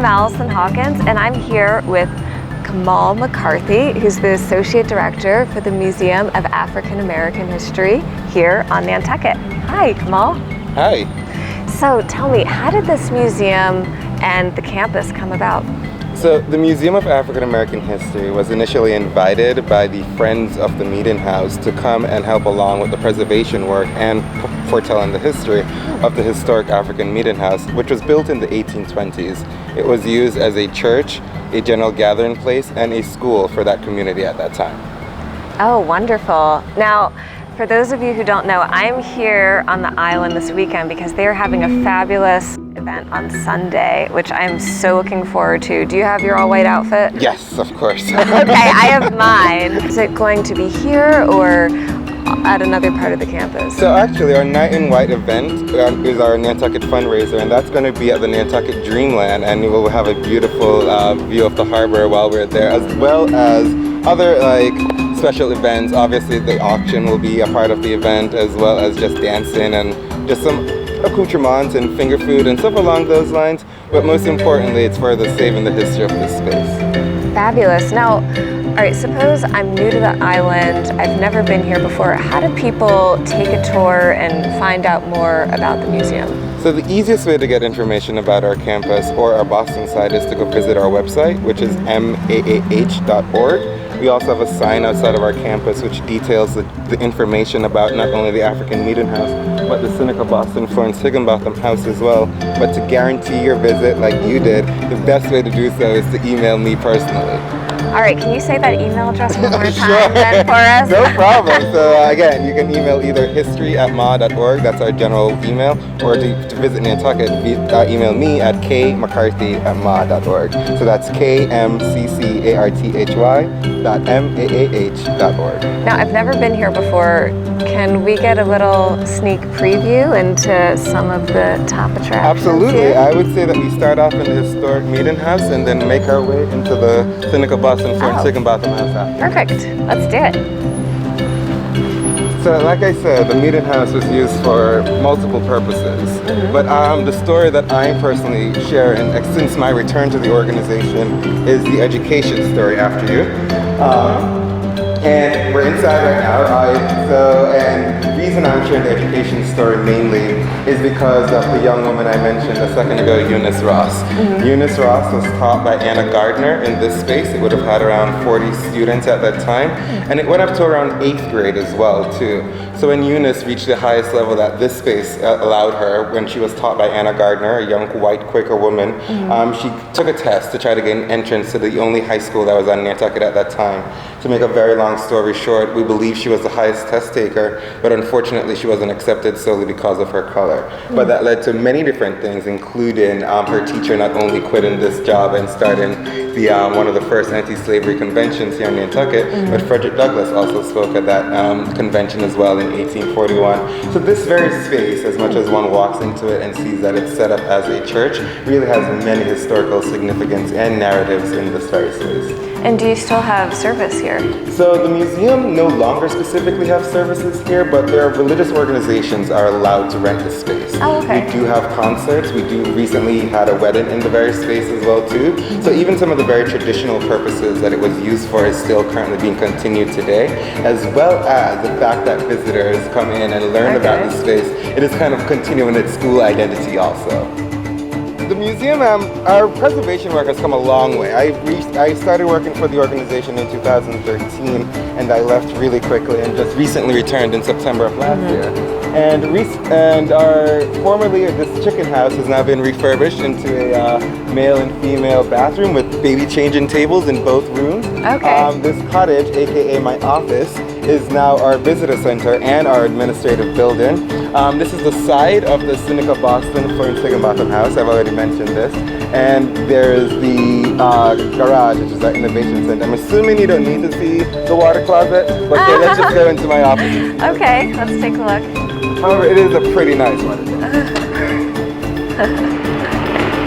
I'm Allison Hawkins, and I'm here with Kamal McCarthy, who's the Associate Director for the Museum of African American History here on Nantucket. Hi, Kamal. Hi. So tell me, how did this museum and the campus come about? So the Museum of African American History was initially invited by the Friends of the Meeting House to come and help along with the preservation work and foretelling the history of the historic African Meeting House, which was built in the 1820s. It was used as a church, a general gathering place, and a school for that community at that time. Oh, wonderful. Now, for those of you who don't know, I'm here on the island this weekend because they're having a fabulous event on Sunday, which I'm so looking forward to. Do you have your all-white outfit? Yes, of course. Okay, I have mine. Is it going to be here or at another part of the campus? So actually, our Night in White event is our Nantucket fundraiser, and that's going to be at the Nantucket Dreamland, and we will have a beautiful view of the harbor while we're there, as well as other special events. Obviously, the auction will be a part of the event, as well as just dancing and just some accoutrements and finger food and stuff along those lines. But most importantly, it's for the saving the history of this space. Fabulous. Now, all right, suppose I'm new to the island, I've never been here before. How do people take a tour and find out more about the museum? So the easiest way to get information about our campus or our Boston side is to go visit our website, which is maah.org. We also have a sign outside of our campus which details the information about not only the African Meeting House, but the Seneca Boston-Florence Higginbotham House as well. But to guarantee your visit like you did, the best way to do so is to email me personally. All right, can you say that email address one more time Sure. then for us? No problem. So again, you can email either history@ma.org, that's our general email, or to visit Nantucket, email me at kmccarthy@ma.org. So that's kmccarthy.maah.org. Now, I've never been here before. Can we get a little sneak preview into some of the top attractions? Absolutely. Here? I would say that we start off in the historic Meeting House and then make our way into the Seneca Boston-Florence Higginbotham House after. Perfect. Let's do it. So like I said, the Meeting House was used for multiple purposes. But the story that I'm personally sharing since my return to the organization is the education story after you. And we're inside right now. And the reason I'm sharing the education story mainly is because of the young woman I mentioned a second ago, Eunice Ross. Eunice Ross was taught by Anna Gardner in this space. It would have had around 40 students at that time. And it went up to around 8th grade as well, too. So when Eunice reached the highest level that this space allowed her, when she was taught by Anna Gardner, a young white Quaker woman, she took a test to try to gain entrance to the only high school that was on Nantucket at that time. To make a very long story short, we believe she was the highest test taker, but unfortunately she wasn't accepted solely because of her color. But that led to many different things, including her teacher not only quitting this job and starting one of the first anti-slavery conventions here in Nantucket, but Frederick Douglass also spoke at that convention as well in 1841. So this very space, as much as one walks into it and sees that it's set up as a church, really has many historical significance and narratives in this very space. And do you still have service here? So the museum no longer specifically have services here, but their religious organizations are allowed to rent the space. Oh, okay. We do have concerts. We recently had a wedding in the very space as well too. So even some of the very traditional purposes that it was used for is still currently being continued today, as well as the fact that visitors come in and learn about the space. It is kind of continuing its school identity also. The museum, our preservation work has come a long way. I started working for the organization in 2013, and I left really quickly and just recently returned in September of last year. And formerly this chicken house has now been refurbished into a male and female bathroom with baby changing tables in both rooms. Okay. This cottage, aka my office, is now our visitor center and our administrative building. This is the side of the Seneca Boston-Florence Higginbotham House. I've already mentioned this. And there's the garage, which is our innovation center. I'm assuming you don't need to see the water closet, but okay, let's just go into my office. Okay, let's take a look. However, it is a pretty nice water closet.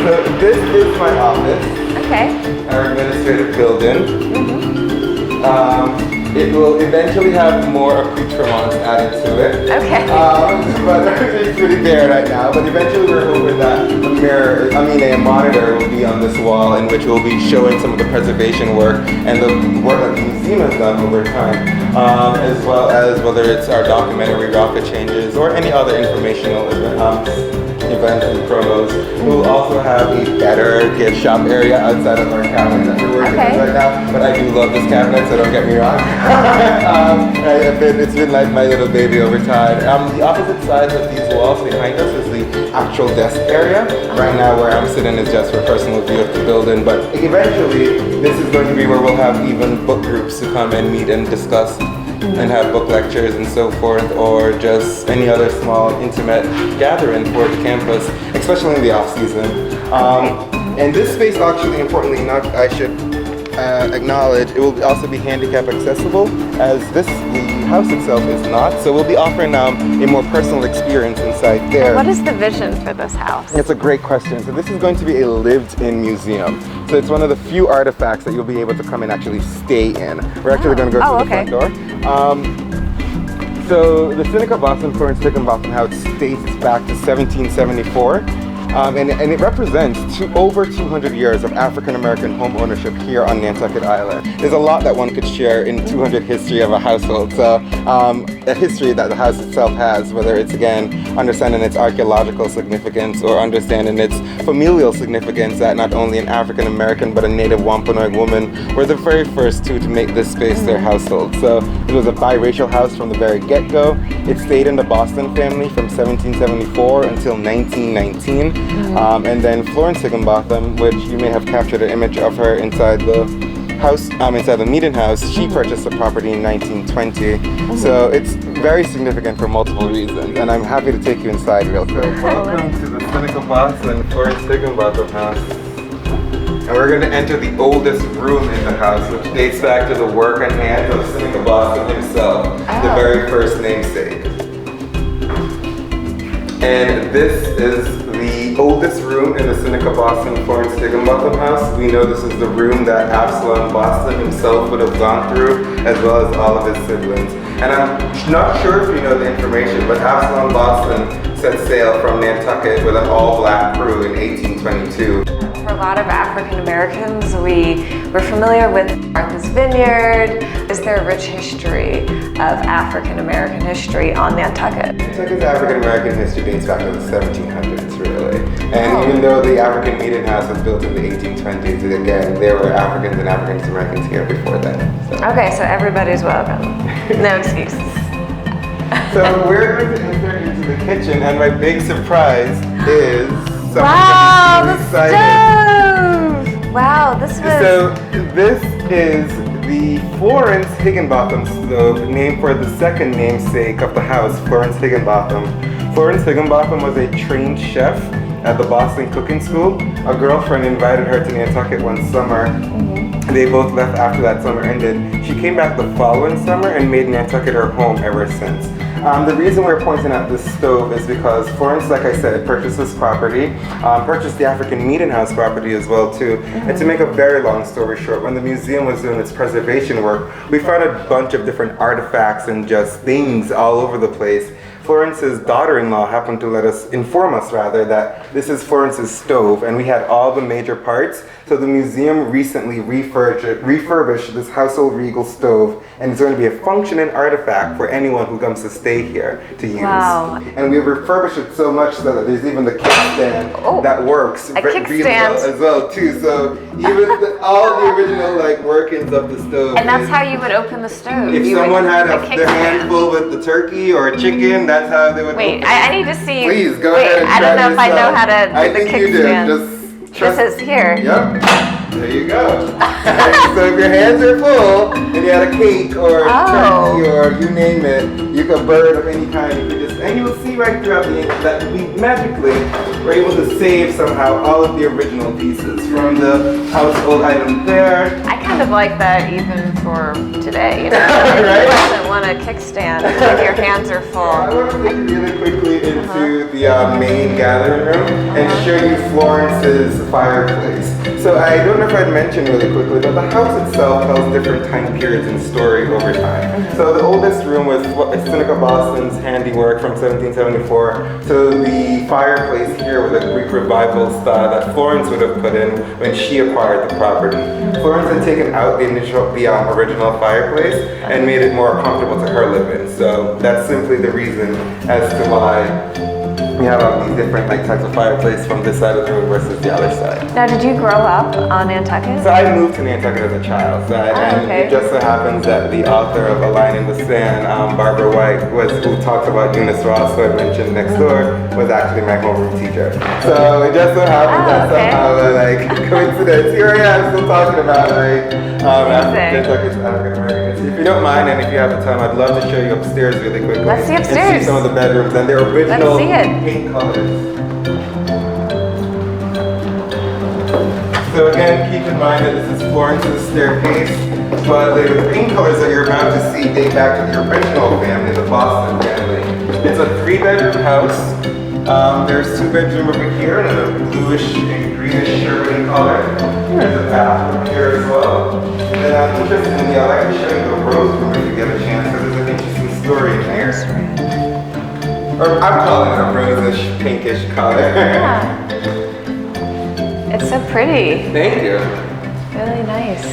So this is my office. Okay. Our administrative building. It will eventually have more accoutrements added to it. Okay. But it's pretty bare right now. But eventually we're hoping that a monitor will be on this wall in which we'll be showing some of the preservation work and the work that the museum has done over time, as well as whether it's our documentary rocket changes or any other informational events and promos. We'll also have a better gift shop area outside of our cabinet that we're working with right now. But I do love this cabinet, so don't get me wrong. It's been like my little baby over time. The opposite sides of these walls behind us is the actual desk area. Right now where I'm sitting is just for personal view of the building, but eventually this is going to be where we'll have even book groups to come and meet and discuss and have book lectures and so forth, or just any other small intimate gathering for the campus, especially in the off season. And this space, actually, importantly enough, I should acknowledge, it will also be handicap accessible, as the house itself is not. So we'll be offering a more personal experience inside there. What is the vision for this house? It's a great question. So this is going to be a lived-in museum. So it's one of the few artifacts that you'll be able to come and actually stay in. We're actually going to go to the front door. So the Seneca Boston-Florence Higginbotham house dates back to 1774. And it represents over 200 years of African-American home ownership here on Nantucket Island. There's a lot that one could share in 200 history of a household. So a history that the house itself has, whether it's, again, understanding its archaeological significance or understanding its familial significance, that not only an African-American but a native Wampanoag woman were the very first two to make this space their household. So it was a biracial house from the very get-go. It stayed in the Boston family from 1774 until 1919. And then Florence Higginbotham, which you may have captured an image of her inside the house, inside the meeting house, she purchased the property in 1920. So it's very significant for multiple reasons, and I'm happy to take you inside real quick. Welcome to the Seneca Boston-Florence Higginbotham house. And we're going to enter the oldest room in the house, which dates back to the work and hands of Seneca Boston himself, the very first namesake. And this is the oldest room in the Seneca Boston-Florence Higginbotham house. We know this is the room that Allison Boston himself would have gone through, as well as all of his siblings. And I'm not sure if you know the information, but Allison Boston set sail from Nantucket with an all-black crew in 1822. For a lot of African Americans, we're familiar with Martha's Vineyard. Is there a rich history of African American history on Nantucket? Nantucket's African American history dates back to the 1700s, really. And even though the African meeting house was built in the 1820s, again, there were Africans and African Americans here before then. So. Okay, so everybody's welcome. No excuses. So we're going to enter into the kitchen, and my big surprise is wow, the stove! Wow, this was... So this is the Florence Higginbotham stove, named for the second namesake of the house, Florence Higginbotham. Florence Higginbotham was a trained chef at the Boston Cooking School. A girlfriend invited her to Nantucket one summer. They both left after that summer ended. She came back the following summer and made Nantucket her home ever since. The reason we're pointing out this stove is because Florence, like I said, purchased this property, purchased the African Meeting House property as well too. And to make a very long story short, when the museum was doing its preservation work, we found a bunch of different artifacts and just things all over the place. Florence's daughter-in-law happened to inform us that this is Florence's stove, and we had all the major parts. So the museum recently refurbished this household regal stove, and it's going to be a functioning artifact for anyone who comes to stay here to use. Wow. And we've refurbished it so much so that there's even the kickstand that works really well as well too. So even all the original workings of the stove. And that's how you would open the stove. If someone had their hand full with the turkey or chicken, that's how they would. Wait, I need to see. Please go ahead and try. I don't know if I know how to do the kickstand. Just trust. This is here. Yep. There you go. So if your hands are full and you had a cake or a turkey or you name it, you could bird of any kind. And you will see right throughout the ink that we magically were able to save somehow all of the original pieces from the household item there. I kind of like that even for today, you know? Right? Who doesn't want a kickstand if your hands are full? I want to take you really quickly into the main gathering room and show you Florence's fireplace. So I don't know if I'd mentioned really quickly, but the house itself tells different time periods and story over time. So the oldest room was Seneca Boston's handiwork from 1774. So the fireplace here was a Greek revival style that Florence would have put in when she acquired the property. Florence had taken out the original fireplace and made it more comfortable to her living. So that's simply the reason as to why we have all these different types of fireplace from this side of the room versus the other side. Now, did you grow up on Nantucket? So I moved to Nantucket as a child, and it just so happens that the author of A Line in the Sand, Barbara White, who talked about Eunice Ross, who I mentioned next door, was actually my homeroom teacher. So it just so happens that somehow, coincidence, here I am still talking about Nantucket's African American history. If you don't mind, and if you have the time, I'd love to show you upstairs really quickly. Let's see upstairs. And see some of the bedrooms and their original pink colors. So again, keep in mind that this is Florence's staircase, but the pink colors that you're about to see date back to the original family, the Boston family. It's a 3-bedroom house. There's 2 bedrooms over here in a bluish and greenish Sherwood color. There's a bathroom here as well. And then I'm interested in I'd like to show you the rose room if you get a chance, because there's an interesting story in here. Or I'm calling it a rosish, pinkish color. Yeah. It's so pretty. Thank you. Really nice.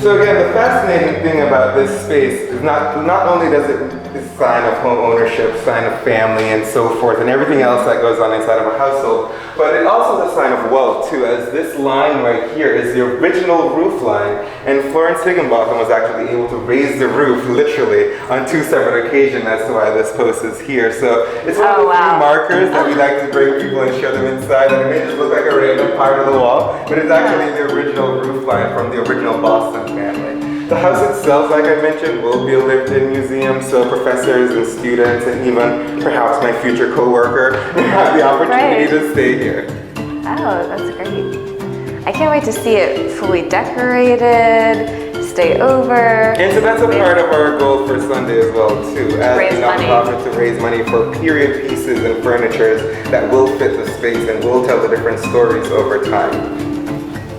So again, the fascinating thing about this space is not only does it sign of home ownership, sign of family, and so forth, and everything else that goes on inside of a household, but it also is a sign of wealth too, as this line right here is the original roof line, and Florence Higginbotham was actually able to raise the roof literally on 2 separate occasions. That's why this post is here. So it's one of the few markers that we like to bring people and show them inside, and it may just look like a random part of the wall, but it's actually the original roof line from the original Boston family. The house itself, like I mentioned, will be a lived-in museum, so professors and students and even perhaps my future co-worker have the opportunity to stay here. Oh, that's great. I can't wait to see it fully decorated, stay over. And so that's a part of our goal for Sunday as well too, as a nonprofit, to raise money for period pieces and furnitures that will fit the space and will tell the different stories over time.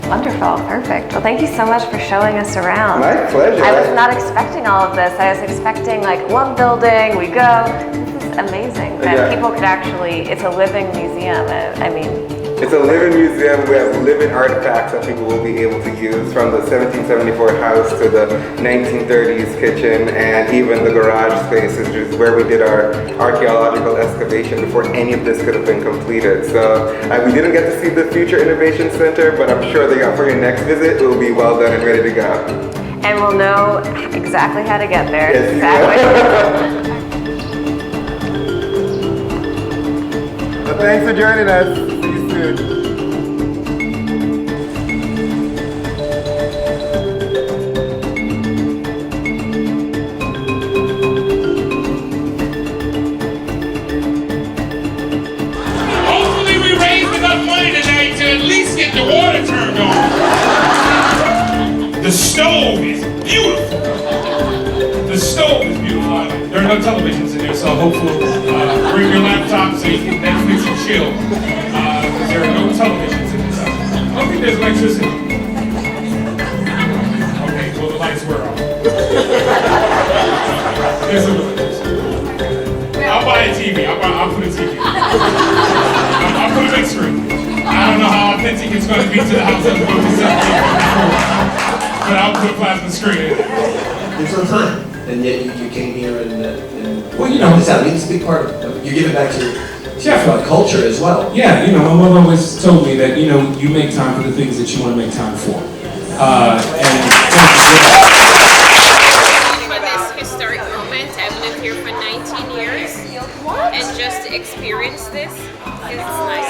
Wonderful, perfect. Well, thank you so much for showing us around. My pleasure. I was not expecting all of this. I was expecting one building, we go. This is amazing that people could actually, it's a living museum. It's a living museum. We have living artifacts that people will be able to use, from the 1774 house to the 1930s kitchen, and even the garage space, which is where we did our archaeological excavation before any of this could have been completed. So we didn't get to see the Future Innovation Center, but I'm sure that for your next visit, it will be well done and ready to go. And we'll know exactly how to get there. Yes, exactly. Well, thanks for joining us. See you soon. Hopefully we raised enough money tonight to at least get the water turned on. The stove is beautiful. The stove is beautiful. There are no televisions in there, so hopefully bring your laptop so you can Netflix and chill. Because there are no televisions in this house. I don't think there's electricity. Okay, well the lights were on. There's a little. I'll buy a TV. I'll put a TV. I'll put a big screen. I don't know how authentic it's going to be to the house as opposed to 17. But I'll put a plasma screen in. There's no time, and yet you came here and well, you know, it's a big part of you give it back to culture as well. Yeah, you know, my mother always told me that, you know, you make time for the things that you want to make time for. For this historic moment, I've lived here for 19 years, and just to experience this is nice.